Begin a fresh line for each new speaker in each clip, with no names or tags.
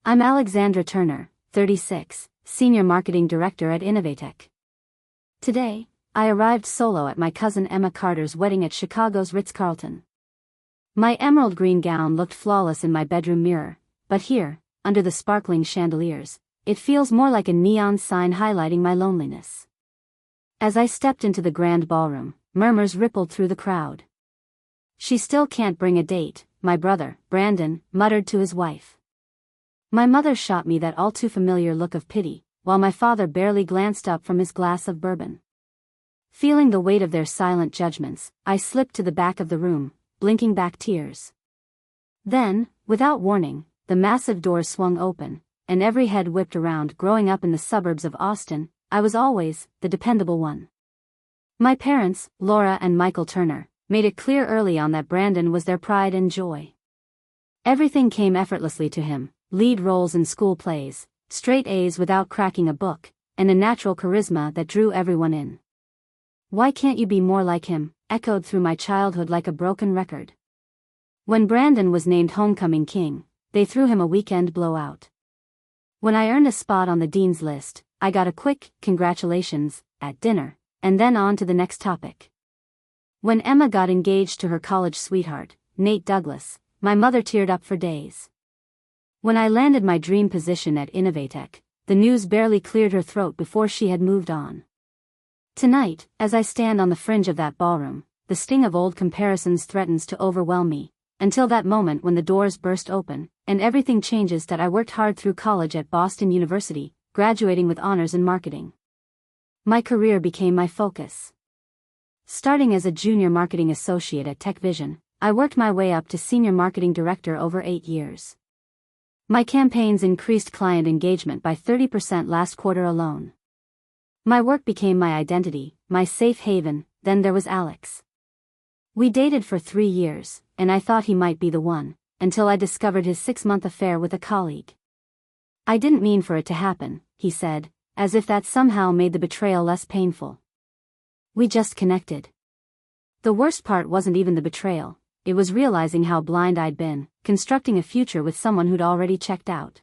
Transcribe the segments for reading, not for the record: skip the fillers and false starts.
I'm Alexandra Turner, 36, Senior Marketing Director at Innovatech. Today, I arrived solo at my cousin Emma Carter's wedding at Chicago's Ritz-Carlton. My emerald green gown looked flawless in my bedroom mirror, but here, under the sparkling chandeliers, it feels more like a neon sign highlighting my loneliness. As I stepped into the grand ballroom, murmurs rippled through the crowd. "She still can't bring a date," my brother, Brandon, muttered to his wife. My mother shot me that all too familiar look of pity, while my father barely glanced up from his glass of bourbon. Feeling the weight of their silent judgments, I slipped to the back of the room, blinking back tears. Then, without warning, the massive doors swung open, and every head whipped around. Growing up in the suburbs of Austin, I was always the dependable one. My parents, Laura and Michael Turner, made it clear early on that Brandon was their pride and joy. Everything came effortlessly to him: lead roles in school plays, straight A's without cracking a book, and a natural charisma that drew everyone in. "Why can't you be more like him?" echoed through my childhood like a broken record. When Brandon was named homecoming king, they threw him a weekend blowout. When I earned a spot on the dean's list, I got a quick "congratulations" at dinner, and then on to the next topic. When Emma got engaged to her college sweetheart, Nate Douglas, my mother teared up for days. When I landed my dream position at Innovatech, the news barely cleared her throat before she had moved on. Tonight, as I stand on the fringe of that ballroom, the sting of old comparisons threatens to overwhelm me, until that moment when the doors burst open, and everything changes. That I worked hard through college at Boston University, graduating with honors in marketing. My career became my focus. Starting as a junior marketing associate at TechVision, I worked my way up to senior marketing director over 8 years. My campaigns increased client engagement by 30% last quarter alone. My work became my identity, my safe haven. Then there was Alex. We dated for 3 years, and I thought he might be the one, until I discovered his 6-month affair with a colleague. "I didn't mean for it to happen," he said, as if that somehow made the betrayal less painful. "We just connected." The worst part wasn't even the betrayal. It was realizing how blind I'd been, constructing a future with someone who'd already checked out.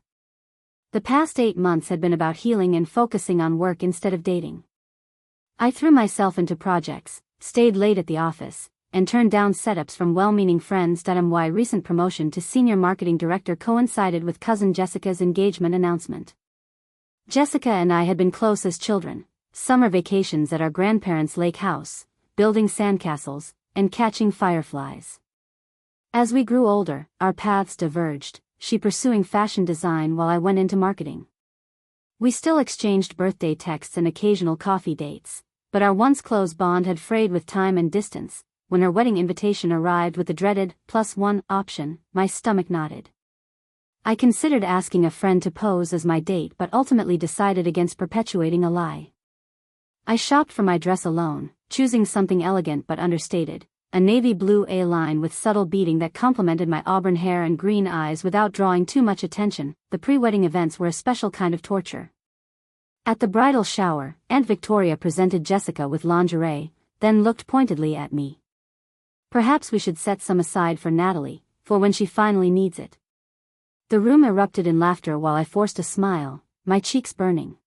The past 8 months had been about healing and focusing on work instead of dating. I threw myself into projects, stayed late at the office, and turned down setups from well-meaning friends. My recent promotion to senior marketing director coincided with cousin Jessica's engagement announcement. Jessica and I had been close as children, summer vacations at our grandparents' lake house, building sandcastles, and catching fireflies. As we grew older, our paths diverged, she pursuing fashion design while I went into marketing. We still exchanged birthday texts and occasional coffee dates, but our once close bond had frayed with time and distance. When her wedding invitation arrived with the dreaded +1 option, my stomach knotted. I considered asking a friend to pose as my date but ultimately decided against perpetuating a lie. I shopped for my dress alone, choosing something elegant but understated. A navy blue A-line with subtle beading that complemented my auburn hair and green eyes without drawing too much attention. The pre-wedding events were a special kind of torture. At the bridal shower, Aunt Victoria presented Jessica with lingerie, then looked pointedly at me. "Perhaps we should set some aside for Natalie, for when she finally needs it." The room erupted in laughter while I forced a smile, my cheeks burning.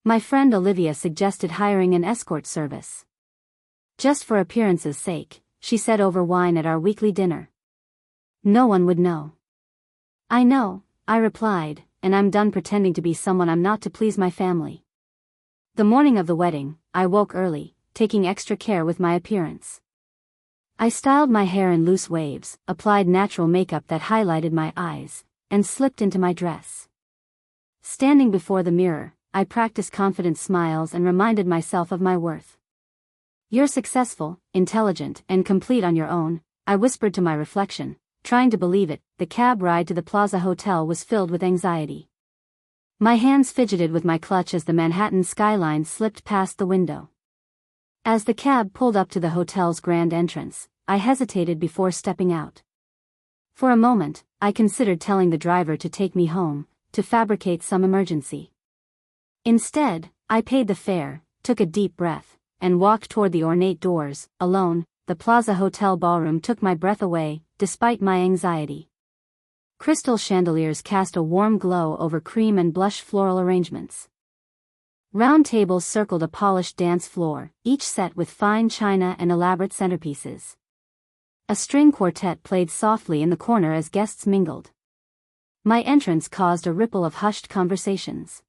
My friend Olivia suggested hiring an escort service. "Just for appearance's sake," she said over wine at our weekly dinner. "No one would know." "I know," I replied, "and I'm done pretending to be someone I'm not to please my family." The morning of the wedding, I woke early, taking extra care with my appearance. I styled my hair in loose waves, applied natural makeup that highlighted my eyes, and slipped into my dress. Standing before the mirror, I practiced confident smiles and reminded myself of my worth. "You're successful, intelligent, and complete on your own," I whispered to my reflection, trying to believe it. The cab ride to the Plaza Hotel was filled with anxiety. My hands fidgeted with my clutch as the Manhattan skyline slipped past the window. As the cab pulled up to the hotel's grand entrance, I hesitated before stepping out. For a moment, I considered telling the driver to take me home, to fabricate some emergency. Instead, I paid the fare, took a deep breath, and walked toward the ornate doors. Alone, the Plaza Hotel ballroom took my breath away, despite my anxiety. Crystal chandeliers cast a warm glow over cream and blush floral arrangements. Round tables circled a polished dance floor, each set with fine china and elaborate centerpieces. A string quartet played softly in the corner as guests mingled. My entrance caused a ripple of hushed conversations.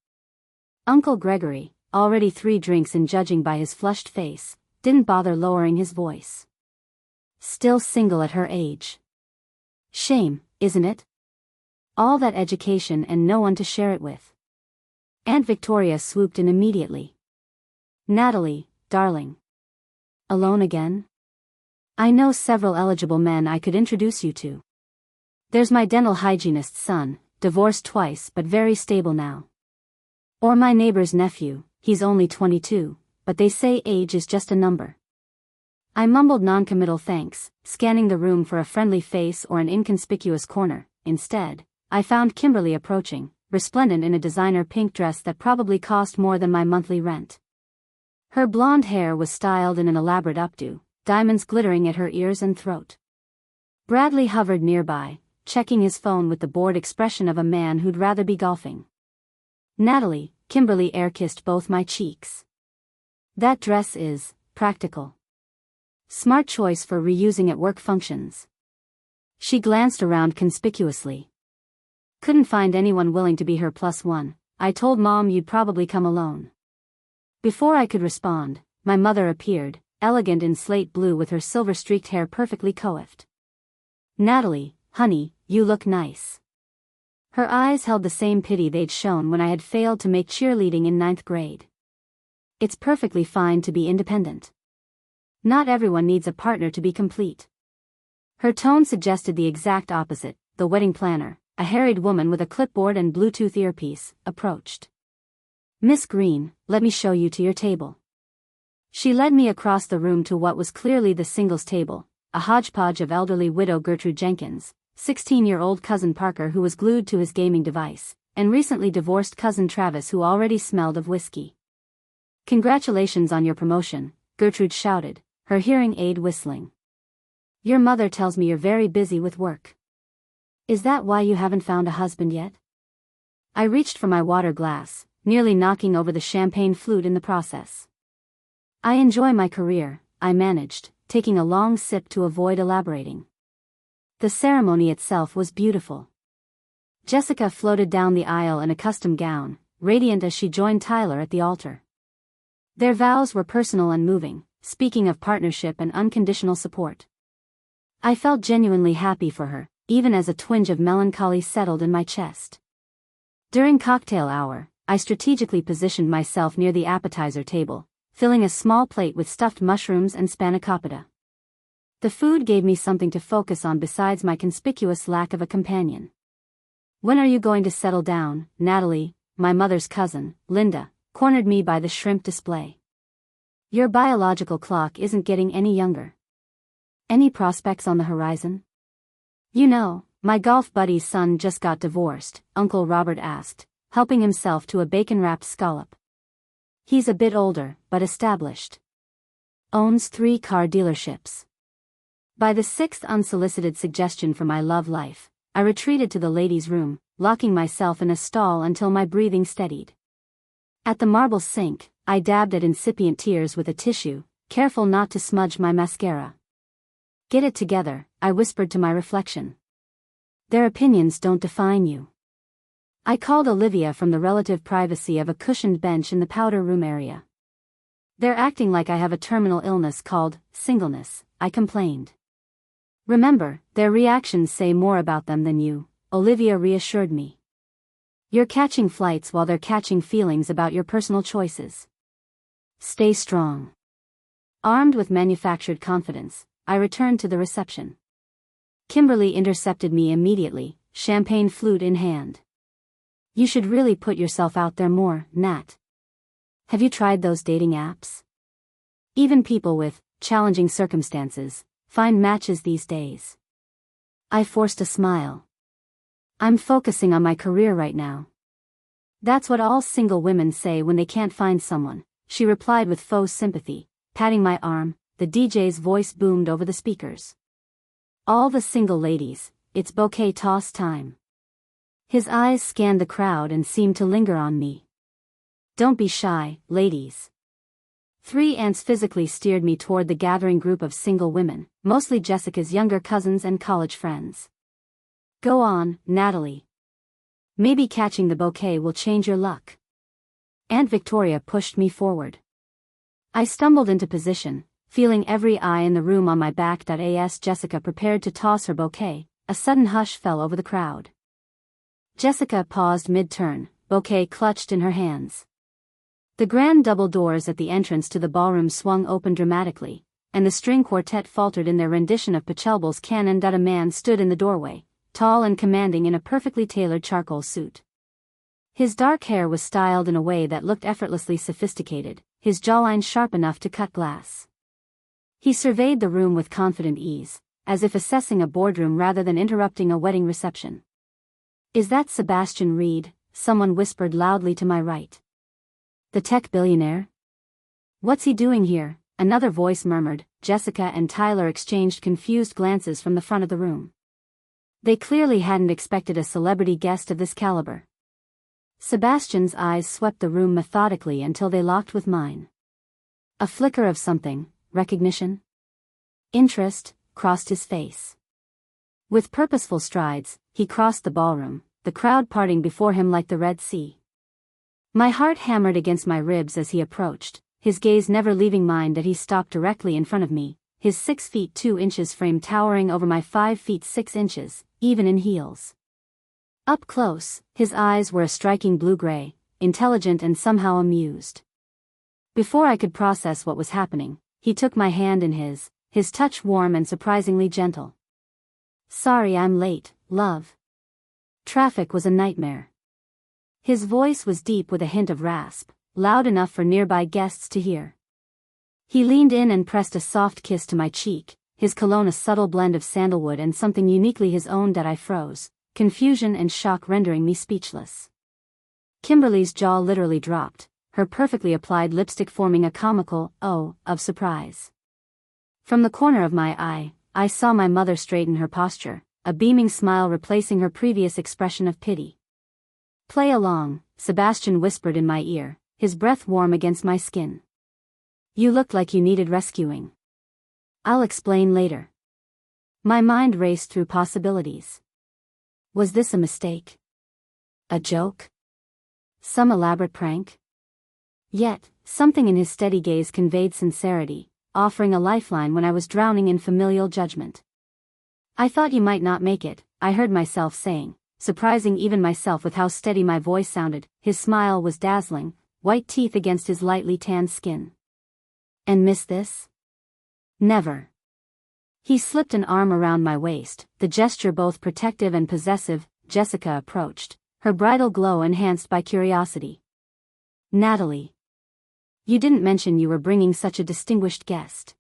Uncle Gregory, already 3 drinks in judging by his flushed face, didn't bother lowering his voice. Still single at her age. Shame, isn't it? All that education and no one to share it with. Aunt Victoria swooped in immediately. Natalie, darling. Alone again? I know several eligible men I could introduce you to. There's my dental hygienist's son, divorced twice but very stable now. Or my neighbor's nephew, he's only 22, but they say age is just a number. I mumbled non-committal thanks, scanning the room for a friendly face or an inconspicuous corner. Instead, I found Kimberly approaching, resplendent in a designer pink dress that probably cost more than my monthly rent. Her blonde hair was styled in an elaborate updo, diamonds glittering at her ears and throat. Bradley hovered nearby, checking his phone with the bored expression of a man who'd rather be golfing. Natalie, Kimberly air-kissed both my cheeks. That dress is practical. Smart choice for reusing at work functions. She glanced around conspicuously. Couldn't find anyone willing to be her +1. I told Mom you'd probably come alone. Before I could respond, my mother appeared, elegant in slate blue with her silver-streaked hair perfectly coiffed. Natalie, honey, you look nice. Her eyes held the same pity they'd shown when I had failed to make cheerleading in 9th grade. It's perfectly fine to be independent. Not everyone needs a partner to be complete. Her tone suggested the exact opposite. The wedding planner, a harried woman with a clipboard and Bluetooth earpiece, approached. Miss Green, let me show you to your table. She led me across the room to what was clearly the singles table, a hodgepodge of elderly widow Gertrude Jenkins, 16-year-old cousin Parker who was glued to his gaming device, and recently divorced cousin Travis who already smelled of whiskey. Congratulations on your promotion, Gertrude shouted, her hearing aid whistling. Your mother tells me you're very busy with work. Is that why you haven't found a husband yet? I reached for my water glass, nearly knocking over the champagne flute in the process. I enjoy my career, I managed, taking a long sip to avoid elaborating. The ceremony itself was beautiful. Jessica floated down the aisle in a custom gown, radiant as she joined Tyler at the altar. Their vows were personal and moving, speaking of partnership and unconditional support. I felt genuinely happy for her, even as a twinge of melancholy settled in my chest. During cocktail hour, I strategically positioned myself near the appetizer table, filling a small plate with stuffed mushrooms and spanakopita. The food gave me something to focus on besides my conspicuous lack of a companion. When are you going to settle down? Natalie, my mother's cousin, Linda, cornered me by the shrimp display. Your biological clock isn't getting any younger. Any prospects on the horizon? You know, my golf buddy's son just got divorced, Uncle Robert asked, helping himself to a bacon-wrapped scallop. He's a bit older, but established. Owns 3 car dealerships. By the 6th unsolicited suggestion for my love life, I retreated to the ladies' room, locking myself in a stall until my breathing steadied. At the marble sink, I dabbed at incipient tears with a tissue, careful not to smudge my mascara. Get it together, I whispered to my reflection. Their opinions don't define you. I called Olivia from the relative privacy of a cushioned bench in the powder room area. They're acting like I have a terminal illness called singleness, I complained. Remember, their reactions say more about them than you, Olivia reassured me. You're catching flights while they're catching feelings about your personal choices. Stay strong. Armed with manufactured confidence, I returned to the reception. Kimberly intercepted me immediately, champagne flute in hand. You should really put yourself out there more, Nat. Have you tried those dating apps? Even people with challenging circumstances find matches these days. I forced a smile. I'm focusing on my career right now. That's what all single women say when they can't find someone, she replied with faux sympathy, patting my arm. The DJ's voice boomed over the speakers. All the single ladies, it's bouquet toss time. His eyes scanned the crowd and seemed to linger on me. Don't be shy, ladies. 3 aunts physically steered me toward the gathering group of single women, mostly Jessica's younger cousins and college friends. Go on, Natalie. Maybe catching the bouquet will change your luck. Aunt Victoria pushed me forward. I stumbled into position, feeling every eye in the room on my back. As Jessica prepared to toss her bouquet, a sudden hush fell over the crowd. Jessica paused mid-turn, bouquet clutched in her hands. The grand double doors at the entrance to the ballroom swung open dramatically, and the string quartet faltered in their rendition of Pachelbel's Canon. A man stood in the doorway, tall and commanding in a perfectly tailored charcoal suit. His dark hair was styled in a way that looked effortlessly sophisticated, his jawline sharp enough to cut glass. He surveyed the room with confident ease, as if assessing a boardroom rather than interrupting a wedding reception. Is that Sebastian Reed? Someone whispered loudly to my right. The tech billionaire? What's he doing here? Another voice murmured. Jessica and Tyler exchanged confused glances from the front of the room. They clearly hadn't expected a celebrity guest of this caliber. Sebastian's eyes swept the room methodically until they locked with mine. A flicker of something, recognition? Interest, crossed his face. With purposeful strides, he crossed the ballroom, the crowd parting before him like the Red Sea. My heart hammered against my ribs as he approached, his gaze never leaving mine. He stopped directly in front of me, his 6 feet 2 inches frame towering over my 5 feet 6 inches, even in heels. Up close, his eyes were a striking blue-gray, intelligent and somehow amused. Before I could process what was happening, he took my hand in his touch warm and surprisingly gentle. Sorry I'm late, love. Traffic was a nightmare. His voice was deep with a hint of rasp, loud enough for nearby guests to hear. He leaned in and pressed a soft kiss to my cheek, his cologne a subtle blend of sandalwood and something uniquely his own. I froze, confusion and shock rendering me speechless. Kimberly's jaw literally dropped, her perfectly applied lipstick forming a comical O of surprise. From the corner of my eye, I saw my mother straighten her posture, a beaming smile replacing her previous expression of pity. Play along, Sebastian whispered in my ear, his breath warm against my skin. You looked like you needed rescuing. I'll explain later. My mind raced through possibilities. Was this a mistake? A joke? Some elaborate prank? Yet, something in his steady gaze conveyed sincerity, offering a lifeline when I was drowning in familial judgment. I thought you might not make it, I heard myself saying, surprising even myself with how steady my voice sounded. His smile was dazzling, white teeth against his lightly tanned skin. And miss this? Never. He slipped an arm around my waist, the gesture both protective and possessive. Jessica approached, her bridal glow enhanced by curiosity. Natalie. You didn't mention you were bringing such a distinguished guest.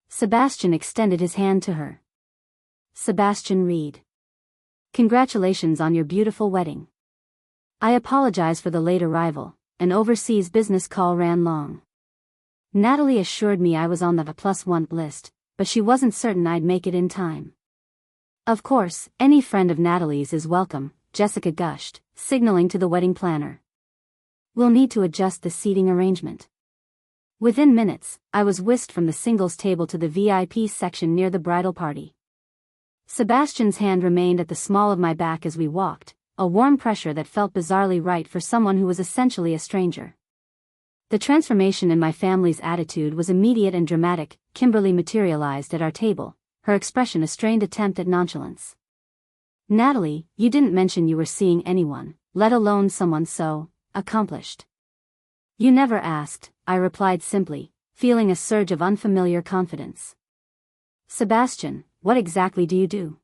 Sebastian extended his hand to her. Sebastian Reed. Congratulations on your beautiful wedding. I apologize for the late arrival, an overseas business call ran long. Natalie assured me I was on the +1 list, but she wasn't certain I'd make it in time. Of course, any friend of Natalie's is welcome, Jessica gushed, signaling to the wedding planner. We'll need to adjust the seating arrangement. Within minutes, I was whisked from the singles table to the VIP section near the bridal party. Sebastian's hand remained at the small of my back as we walked, a warm pressure that felt bizarrely right for someone who was essentially a stranger. The transformation in my family's attitude was immediate and dramatic. Kimberly materialized at our table, her expression a strained attempt at nonchalance. Natalie, you didn't mention you were seeing anyone, let alone someone so accomplished. You never asked, I replied simply, feeling a surge of unfamiliar confidence. Sebastian, what exactly do you do?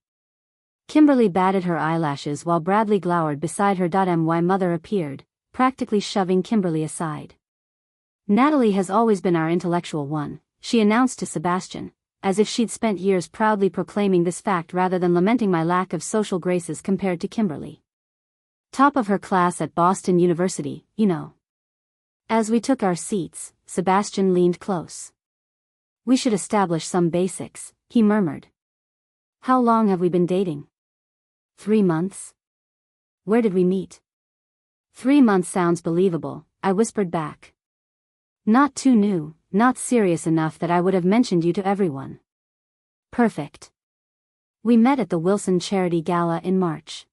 Kimberly batted her eyelashes while Bradley glowered beside her. My mother appeared, practically shoving Kimberly aside. Natalie has always been our intellectual one, she announced to Sebastian, as if she'd spent years proudly proclaiming this fact rather than lamenting my lack of social graces compared to Kimberly. Top of her class at Boston University, you know. As we took our seats, Sebastian leaned close. We should establish some basics, he murmured. How long have we been dating? 3 months? Where did we meet? 3 months sounds believable, I whispered back. Not too new, not serious enough that I would have mentioned you to everyone. Perfect. We met at the Wilson Charity Gala in March.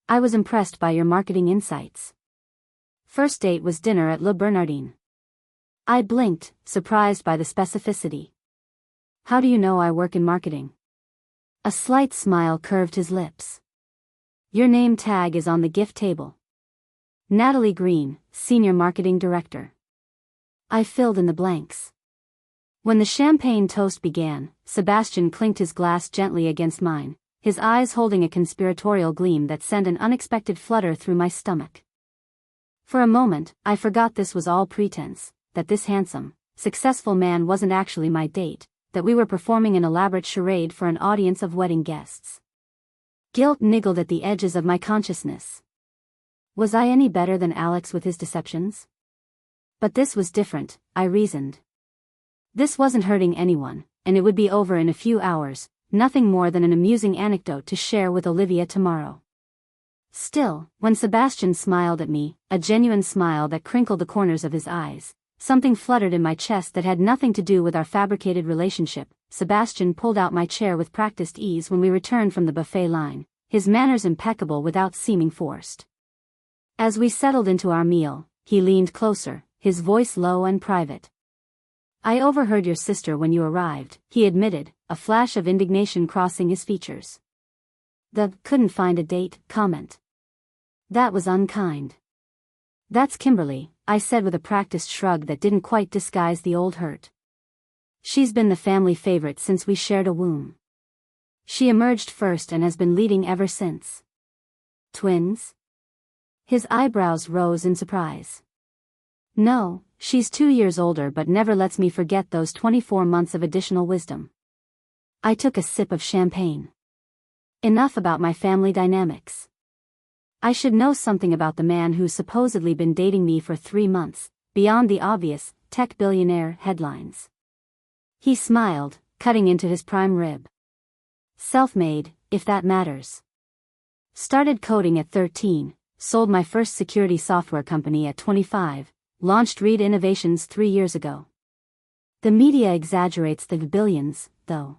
I was impressed by your marketing insights. First date was dinner at Le Bernardin. I blinked, surprised by the specificity. How do you know I work in marketing? A slight smile curved his lips. Your name tag is on the gift table. Natalie Green, Senior Marketing Director. I filled in the blanks. When the champagne toast began, Sebastian clinked his glass gently against mine, his eyes holding a conspiratorial gleam that sent an unexpected flutter through my stomach. For a moment, I forgot this was all pretense, that this handsome, successful man wasn't actually my date, that we were performing an elaborate charade for an audience of wedding guests. Guilt niggled at the edges of my consciousness. Was I any better than Alex with his deceptions? But this was different, I reasoned. This wasn't hurting anyone, and it would be over in a few hours, nothing more than an amusing anecdote to share with Olivia tomorrow. Still, when Sebastian smiled at me, a genuine smile that crinkled the corners of his eyes, something fluttered in my chest that had nothing to do with our fabricated relationship. Sebastian pulled out my chair with practiced ease when we returned from the buffet line, his manners impeccable without seeming forced. As we settled into our meal, he leaned closer, his voice low and private. I overheard your sister when you arrived, he admitted, a flash of indignation crossing his features. The couldn't find a date comment. That was unkind. That's Kimberly, I said with a practiced shrug that didn't quite disguise the old hurt. She's been the family favorite since we shared a womb. She emerged first and has been leading ever since. Twins? His eyebrows rose in surprise. No, she's 2 years older but never lets me forget those 24 months of additional wisdom. I took a sip of champagne. Enough about my family dynamics. I should know something about the man who's supposedly been dating me for 3 months, beyond the obvious, tech billionaire headlines. He smiled, cutting into his prime rib. Self-made, if that matters. Started coding at 13, sold my first security software company at 25, launched Reed Innovations 3 years ago. The media exaggerates the billions, though.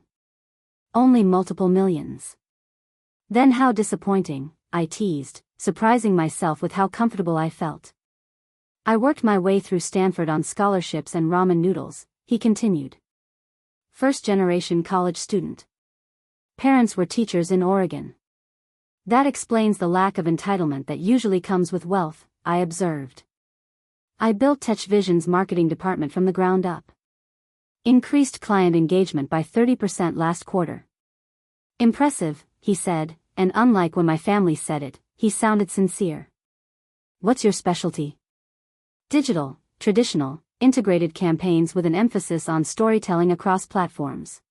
Only multiple millions. Then how disappointing, I teased, surprising myself with how comfortable I felt. I worked my way through Stanford on scholarships and ramen noodles, he continued. First-generation college student. Parents were teachers in Oregon. That explains the lack of entitlement that usually comes with wealth, I observed. I built TechVision's marketing department from the ground up. Increased client engagement by 30% last quarter. Impressive, he said, and unlike when my family said it, he sounded sincere. What's your specialty? Digital, traditional, integrated campaigns with an emphasis on storytelling across platforms.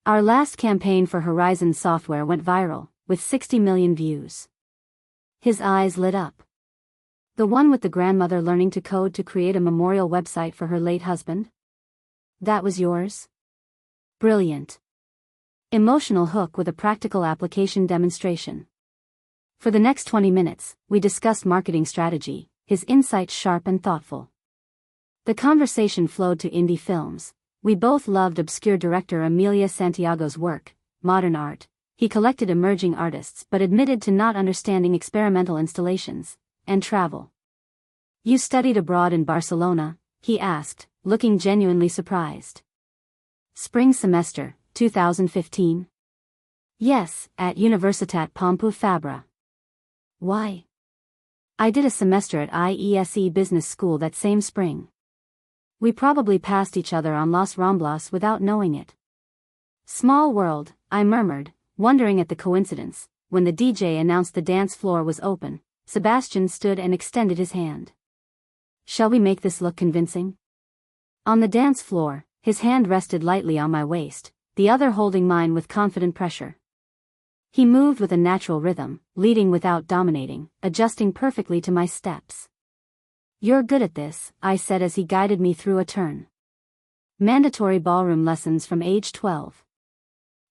Our last campaign for Horizon Software went viral, with 60 million views. His eyes lit up. The one with the grandmother learning to code to create a memorial website for her late husband? That was yours? Brilliant. Emotional hook with a practical application demonstration. For the next 20 minutes, we discussed marketing strategy, his insights sharp and thoughtful. The conversation flowed to indie films. We both loved obscure director Emilia Santiago's work, modern art. He collected emerging artists but admitted to not understanding experimental installations, and travel. You studied abroad in Barcelona? He asked, looking genuinely surprised. Spring semester, 2015? Yes, at Universitat Pompeu Fabra. Why? I did a semester at IESE Business School that same spring. We probably passed each other on Las Ramblas without knowing it. Small world, I murmured, wondering at the coincidence. When the DJ announced the dance floor was open, Sebastian stood and extended his hand. Shall we make this look convincing? On the dance floor, his hand rested lightly on my waist, the other holding mine with confident pressure. He moved with a natural rhythm, leading without dominating, adjusting perfectly to my steps. You're good at this, I said as he guided me through a turn. Mandatory ballroom lessons from age 12.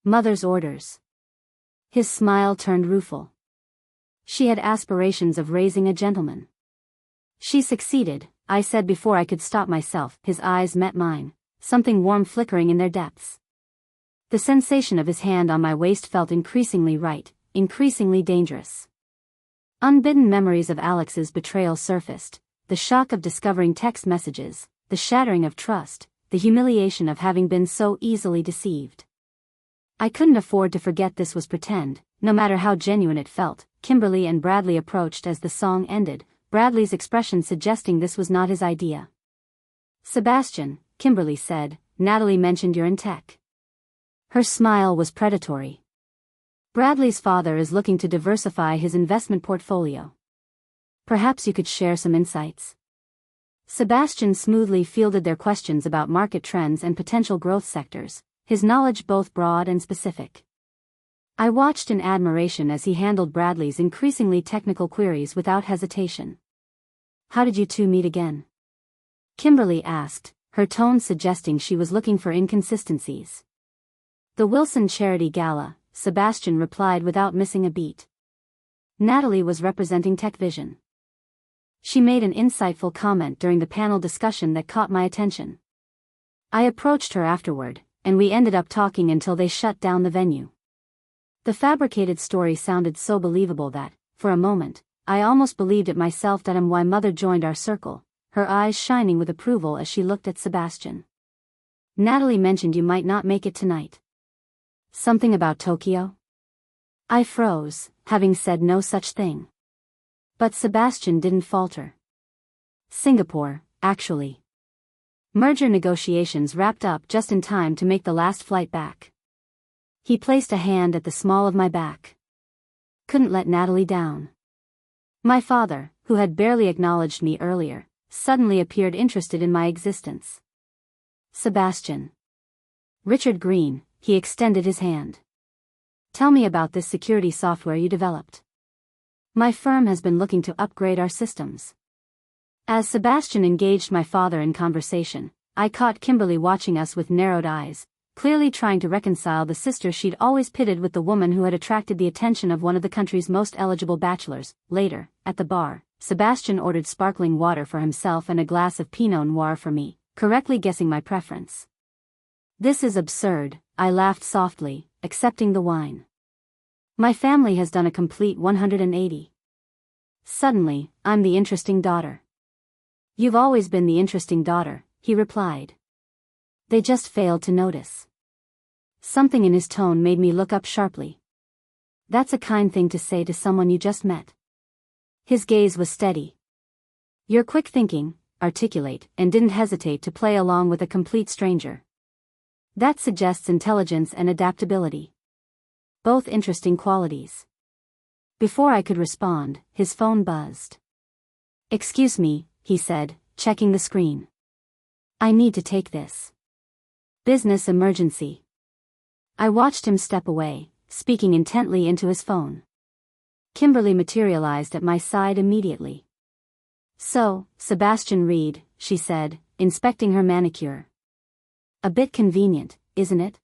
Mother's orders. His smile turned rueful. She had aspirations of raising a gentleman. She succeeded, I said before I could stop myself. His eyes met mine, something warm flickering in their depths. The sensation of his hand on my waist felt increasingly right, increasingly dangerous. Unbidden memories of Alex's betrayal surfaced, the shock of discovering text messages, the shattering of trust, the humiliation of having been so easily deceived. I couldn't afford to forget this was pretend, no matter how genuine it felt. Kimberly and Bradley approached as the song ended, Bradley's expression suggesting this was not his idea. Sebastian, Kimberly said, Natalie mentioned you're in tech. Her smile was predatory. Bradley's father is looking to diversify his investment portfolio. Perhaps you could share some insights. Sebastian smoothly fielded their questions about market trends and potential growth sectors, his knowledge both broad and specific. I watched in admiration as he handled Bradley's increasingly technical queries without hesitation. How did you two meet again? Kimberly asked, her tone suggesting she was looking for inconsistencies. The Wilson Charity Gala, Sebastian replied without missing a beat. Natalie was representing Tech Vision. She made an insightful comment during the panel discussion that caught my attention. I approached her afterward, and we ended up talking until they shut down the venue. The fabricated story sounded so believable that, for a moment, I almost believed it myself. Why Mother joined our circle, her eyes shining with approval as she looked at Sebastian. Natalie mentioned you might not make it tonight. Something about Tokyo? I froze, having said no such thing. But Sebastian didn't falter. Singapore, actually. Merger negotiations wrapped up just in time to make the last flight back. He placed a hand at the small of my back. Couldn't let Natalie down. My father, who had barely acknowledged me earlier, suddenly appeared interested in my existence. Sebastian. Richard Green, he extended his hand. Tell me about this security software you developed. My firm has been looking to upgrade our systems. As Sebastian engaged my father in conversation, I caught Kimberly watching us with narrowed eyes, clearly trying to reconcile the sister she'd always pitted with the woman who had attracted the attention of one of the country's most eligible bachelors. Later, at the bar, Sebastian ordered sparkling water for himself and a glass of Pinot Noir for me, correctly guessing my preference. This is absurd, I laughed softly, accepting the wine. My family has done a complete 180. Suddenly, I'm the interesting daughter. You've always been the interesting daughter, he replied. They just failed to notice. Something in his tone made me look up sharply. That's a kind thing to say to someone you just met. His gaze was steady. You're quick thinking, articulate, and didn't hesitate to play along with a complete stranger. That suggests intelligence and adaptability. Both interesting qualities. Before I could respond, his phone buzzed. Excuse me, he said, checking the screen. I need to take this. Business emergency. I watched him step away, speaking intently into his phone. Kimberly materialized at my side immediately. So, Sebastian Reed, she said, inspecting her manicure. A bit convenient, isn't it?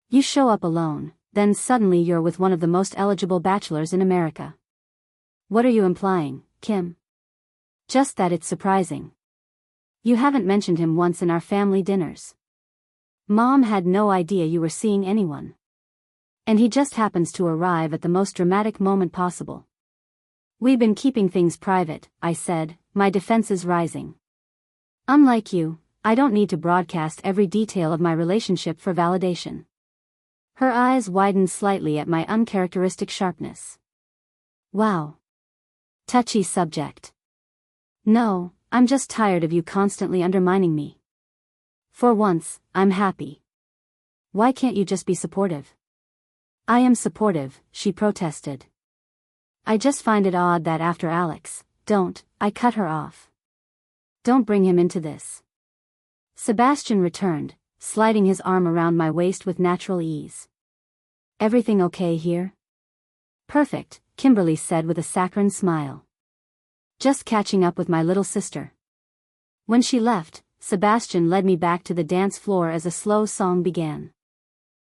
You show up alone, then suddenly you're with one of the most eligible bachelors in America. What are you implying, Kim? Just that it's surprising. You haven't mentioned him once in our family dinners. Mom had no idea you were seeing anyone. And he just happens to arrive at the most dramatic moment possible. We've been keeping things private, I said, my defenses rising. Unlike you, I don't need to broadcast every detail of my relationship for validation. Her eyes widened slightly at my uncharacteristic sharpness. Wow. Touchy subject. No, I'm just tired of you constantly undermining me. For once, I'm happy. Why can't you just be supportive? I am supportive, she protested. I just find it odd that after Alex, I cut her off. Don't bring him into this. Sebastian returned, sliding his arm around my waist with natural ease. Everything okay here? Perfect, Kimberly said with a saccharine smile. Just catching up with my little sister. When she left, Sebastian led me back to the dance floor as a slow song began.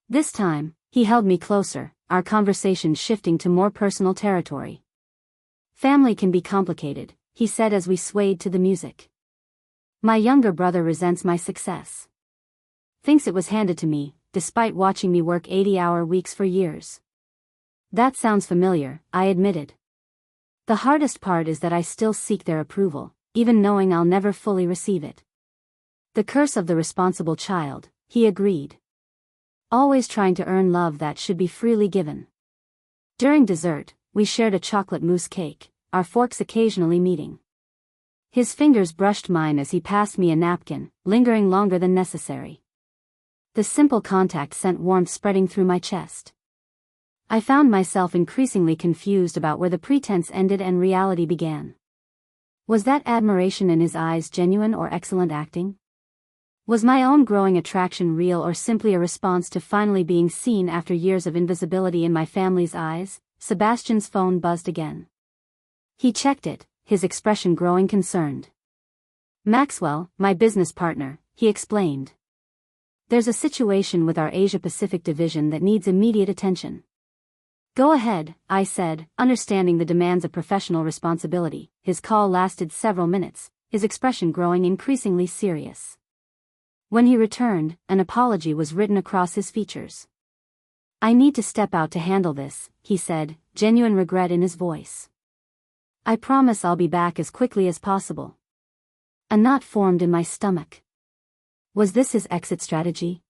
This time, he held me closer, our conversation shifting to more personal territory. Family can be complicated, he said as we swayed to the music. My younger brother resents my success. Thinks it was handed to me, despite watching me work 80-hour weeks for years. That sounds familiar, I admitted. The hardest part is that I still seek their approval, even knowing I'll never fully receive it. The curse of the responsible child, he agreed. Always trying to earn love that should be freely given. During dessert, we shared a chocolate mousse cake, our forks occasionally meeting. His fingers brushed mine as he passed me a napkin, lingering longer than necessary. The simple contact sent warmth spreading through my chest. I found myself increasingly confused about where the pretense ended and reality began. Was that admiration in his eyes genuine or excellent acting? Was my own growing attraction real or simply a response to finally being seen after years of invisibility in my family's eyes? Sebastian's phone buzzed again. He checked it, his expression growing concerned. Maxwell, my business partner, he explained. There's a situation with our Asia-Pacific division that needs immediate attention. Go ahead, I said, understanding the demands of professional responsibility. His call lasted several minutes, his expression growing increasingly serious. When he returned, an apology was written across his features. I need to step out to handle this, he said, genuine regret in his voice. I promise I'll be back as quickly as possible. A knot formed in my stomach. Was this his exit strategy?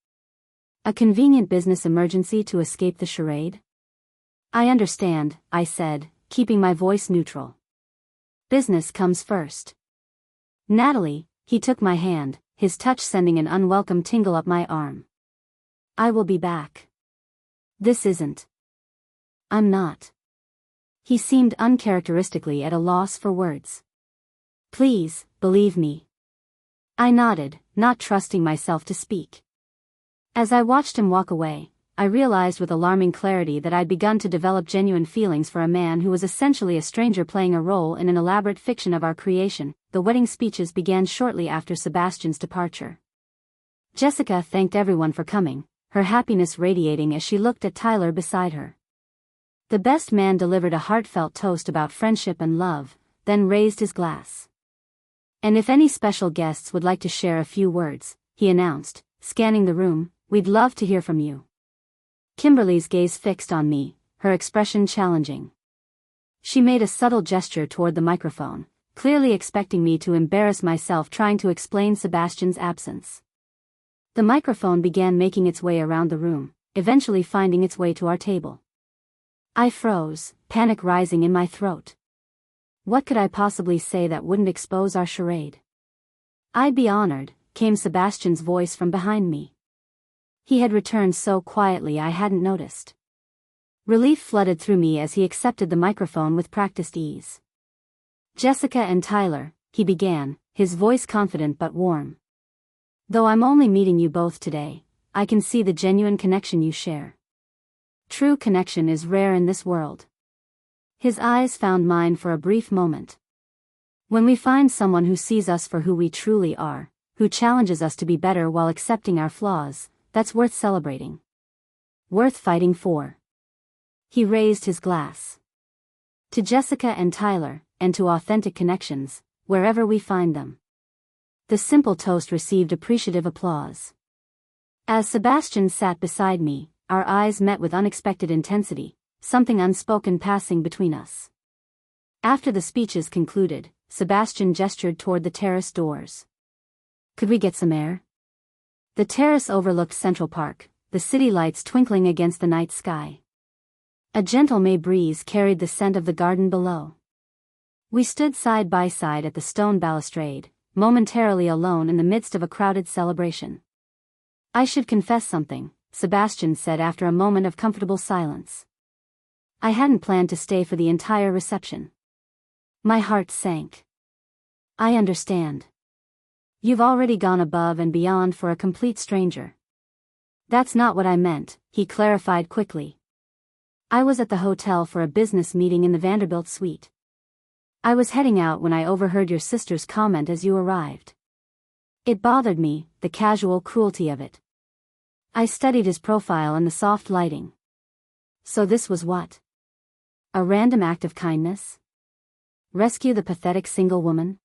A convenient business emergency to escape the charade? I understand, I said, keeping my voice neutral. Business comes first. Natalie, he took my hand, his touch sending an unwelcome tingle up my arm. I will be back. This isn't. I'm not. He seemed uncharacteristically at a loss for words. Please, believe me. I nodded, not trusting myself to speak. As I watched him walk away, I realized with alarming clarity that I'd begun to develop genuine feelings for a man who was essentially a stranger playing a role in an elaborate fiction of our creation. The wedding speeches began shortly after Sebastian's departure. Jessica thanked everyone for coming, her happiness radiating as she looked at Tyler beside her. The best man delivered a heartfelt toast about friendship and love, then raised his glass. And if any special guests would like to share a few words, he announced, scanning the room, we'd love to hear from you. Kimberly's gaze fixed on me, her expression challenging. She made a subtle gesture toward the microphone, clearly expecting me to embarrass myself trying to explain Sebastian's absence. The microphone began making its way around the room, eventually finding its way to our table. I froze, panic rising in my throat. What could I possibly say that wouldn't expose our charade? I'd be honored, came Sebastian's voice from behind me. He had returned so quietly I hadn't noticed. Relief flooded through me as he accepted the microphone with practiced ease. Jessica and Tyler, he began, his voice confident but warm. Though I'm only meeting you both today, I can see the genuine connection you share. True connection is rare in this world. His eyes found mine for a brief moment. When we find someone who sees us for who we truly are, who challenges us to be better while accepting our flaws, that's worth celebrating. Worth fighting for. He raised his glass. To Jessica and Tyler, and to authentic connections, wherever we find them. The simple toast received appreciative applause. As Sebastian sat beside me, our eyes met with unexpected intensity, something unspoken passing between us. After the speeches concluded, Sebastian gestured toward the terrace doors. Could we get some air? The terrace overlooked Central Park, the city lights twinkling against the night sky. A gentle May breeze carried the scent of the garden below. We stood side by side at the stone balustrade, momentarily alone in the midst of a crowded celebration. I should confess something, Sebastian said after a moment of comfortable silence. I hadn't planned to stay for the entire reception. My heart sank. I understand. You've already gone above and beyond for a complete stranger. That's not what I meant, he clarified quickly. I was at the hotel for a business meeting in the Vanderbilt suite. I was heading out when I overheard your sister's comment as you arrived. It bothered me, the casual cruelty of it. I studied his profile and the soft lighting. So this was what? A random act of kindness? Rescue the pathetic single woman?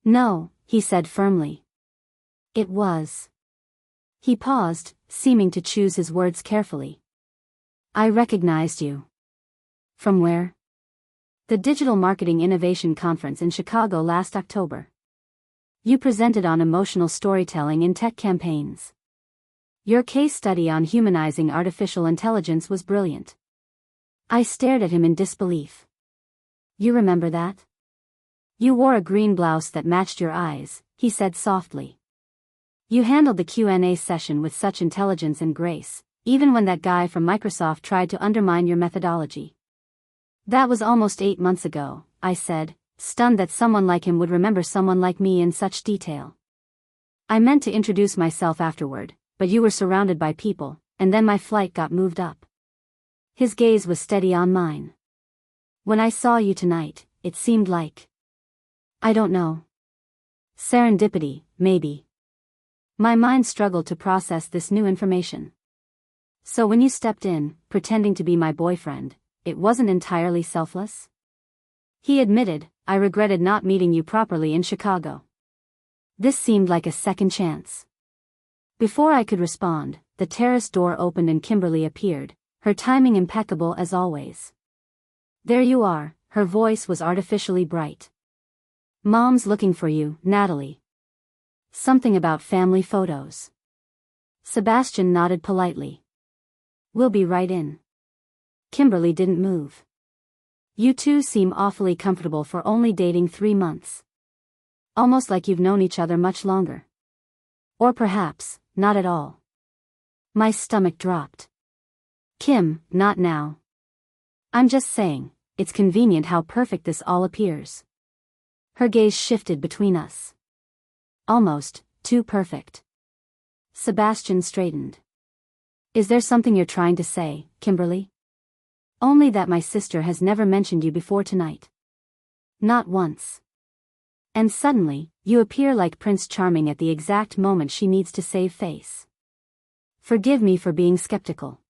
No, he said firmly. It was. He paused, seeming to choose his words carefully. I recognized you. From where? The Digital Marketing Innovation Conference in Chicago last October. You presented on emotional storytelling in tech campaigns. Your case study on humanizing artificial intelligence was brilliant. I stared at him in disbelief. You remember that? You wore a green blouse that matched your eyes, he said softly. You handled the Q&A session with such intelligence and grace, even when that guy from Microsoft tried to undermine your methodology. That was almost 8 months ago, I said, stunned that someone like him would remember someone like me in such detail. I meant to introduce myself afterward, but you were surrounded by people, and then my flight got moved up. His gaze was steady on mine. When I saw you tonight, it seemed like... I don't know. Serendipity, maybe. My mind struggled to process this new information. So when you stepped in, pretending to be my boyfriend, it wasn't entirely selfless? He admitted, I regretted not meeting you properly in Chicago. This seemed like a second chance. Before I could respond, the terrace door opened and Kimberly appeared, her timing impeccable as always. There you are, her voice was artificially bright. Mom's looking for you, Natalie. Something about family photos. Sebastian nodded politely. We'll be right in. Kimberly didn't move. You two seem awfully comfortable for only dating 3 months. Almost like you've known each other much longer. Or perhaps, not at all. My stomach dropped. Kim, not now. I'm just saying, it's convenient how perfect this all appears. Her gaze shifted between us. Almost, too perfect. Sebastian straightened. Is there something you're trying to say, Kimberly? Only that my sister has never mentioned you before tonight. Not once. And suddenly, you appear like Prince Charming at the exact moment she needs to save face. Forgive me for being skeptical.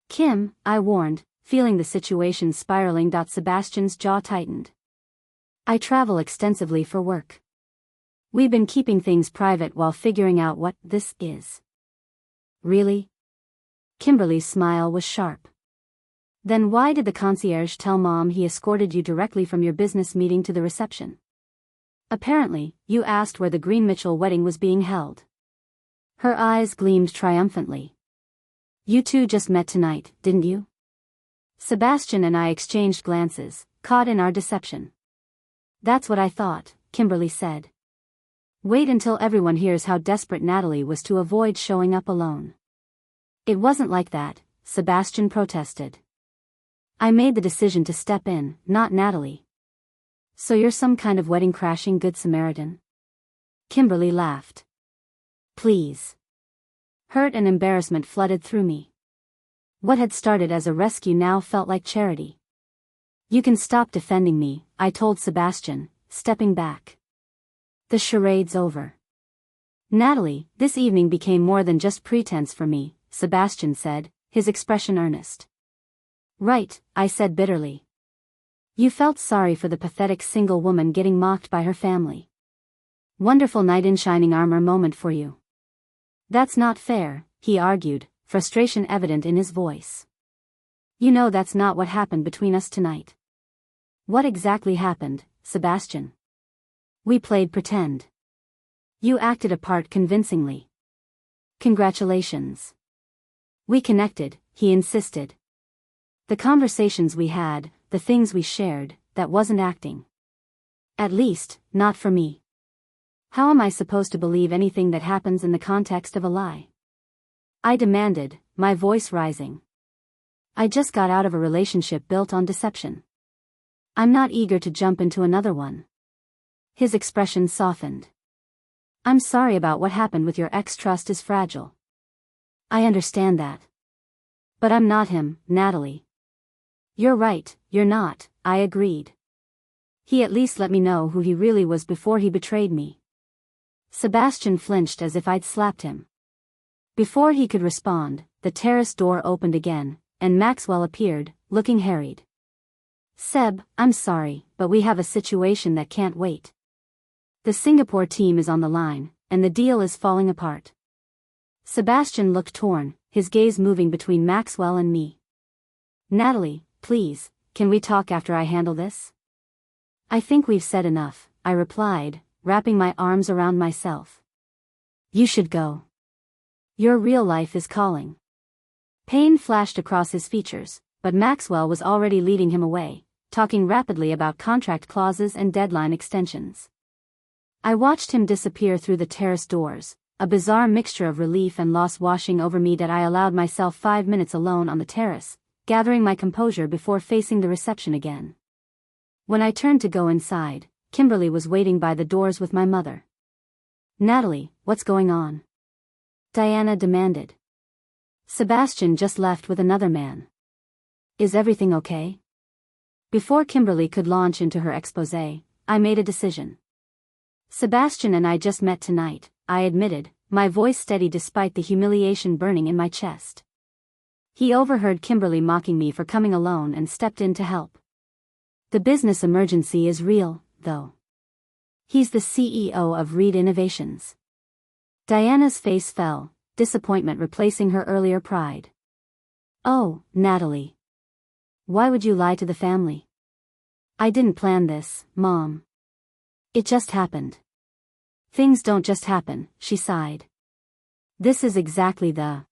Kim, I warned, feeling the situation spiraling. Sebastian's jaw tightened. I travel extensively for work. We've been keeping things private while figuring out what this is. Really? Kimberly's smile was sharp. Then why did the concierge tell Mom he escorted you directly from your business meeting to the reception? Apparently, you asked where the Green Mitchell wedding was being held. Her eyes gleamed triumphantly. You two just met tonight, didn't you? Sebastian and I exchanged glances, caught in our deception. That's what I thought, Kimberly said. Wait until everyone hears how desperate Natalie was to avoid showing up alone. It wasn't like that, Sebastian protested. I made the decision to step in, not Natalie. So you're some kind of wedding-crashing Good Samaritan? Kimberly laughed. Please. Hurt and embarrassment flooded through me. What had started as a rescue now felt like charity. You can stop defending me, I told Sebastian, stepping back. The charade's over. Natalie, this evening became more than just pretense for me, Sebastian said, his expression earnest. Right, I said bitterly. You felt sorry for the pathetic single woman getting mocked by her family. Wonderful knight in shining armor moment for you. That's not fair, he argued, frustration evident in his voice. You know that's not what happened between us tonight. What exactly happened, Sebastian? We played pretend. You acted a part convincingly. Congratulations. We connected, he insisted. The conversations we had, the things we shared, that wasn't acting. At least, not for me. How am I supposed to believe anything that happens in the context of a lie? I demanded, my voice rising. I just got out of a relationship built on deception. I'm not eager to jump into another one. His expression softened. I'm sorry about what happened with your ex. Trust is fragile. I understand that. But I'm not him, Natalie. You're right, you're not, I agreed. He at least let me know who he really was before he betrayed me. Sebastian flinched as if I'd slapped him. Before he could respond, the terrace door opened again, and Maxwell appeared, looking harried. Seb, I'm sorry, but we have a situation that can't wait. The Singapore team is on the line, and the deal is falling apart. Sebastian looked torn, his gaze moving between Maxwell and me. Natalie, please, can we talk after I handle this? I think we've said enough, I replied, wrapping my arms around myself. You should go. Your real life is calling. Pain flashed across his features, but Maxwell was already leading him away, talking rapidly about contract clauses and deadline extensions. I watched him disappear through the terrace doors, a bizarre mixture of relief and loss washing over me that I allowed myself 5 minutes alone on the terrace, gathering my composure before facing the reception again. When I turned to go inside, Kimberly was waiting by the doors with my mother. Natalie, what's going on? Diana demanded. Sebastian just left with another man. Is everything okay? Before Kimberly could launch into her exposé, I made a decision. Sebastian and I just met tonight, I admitted, my voice steady despite the humiliation burning in my chest. He overheard Kimberly mocking me for coming alone and stepped in to help. The business emergency is real, though. He's the CEO of Reed Innovations. Diana's face fell, disappointment replacing her earlier pride. Oh, Natalie. Why would you lie to the family? I didn't plan this, Mom. It just happened. Things don't just happen, she sighed. This is exactly the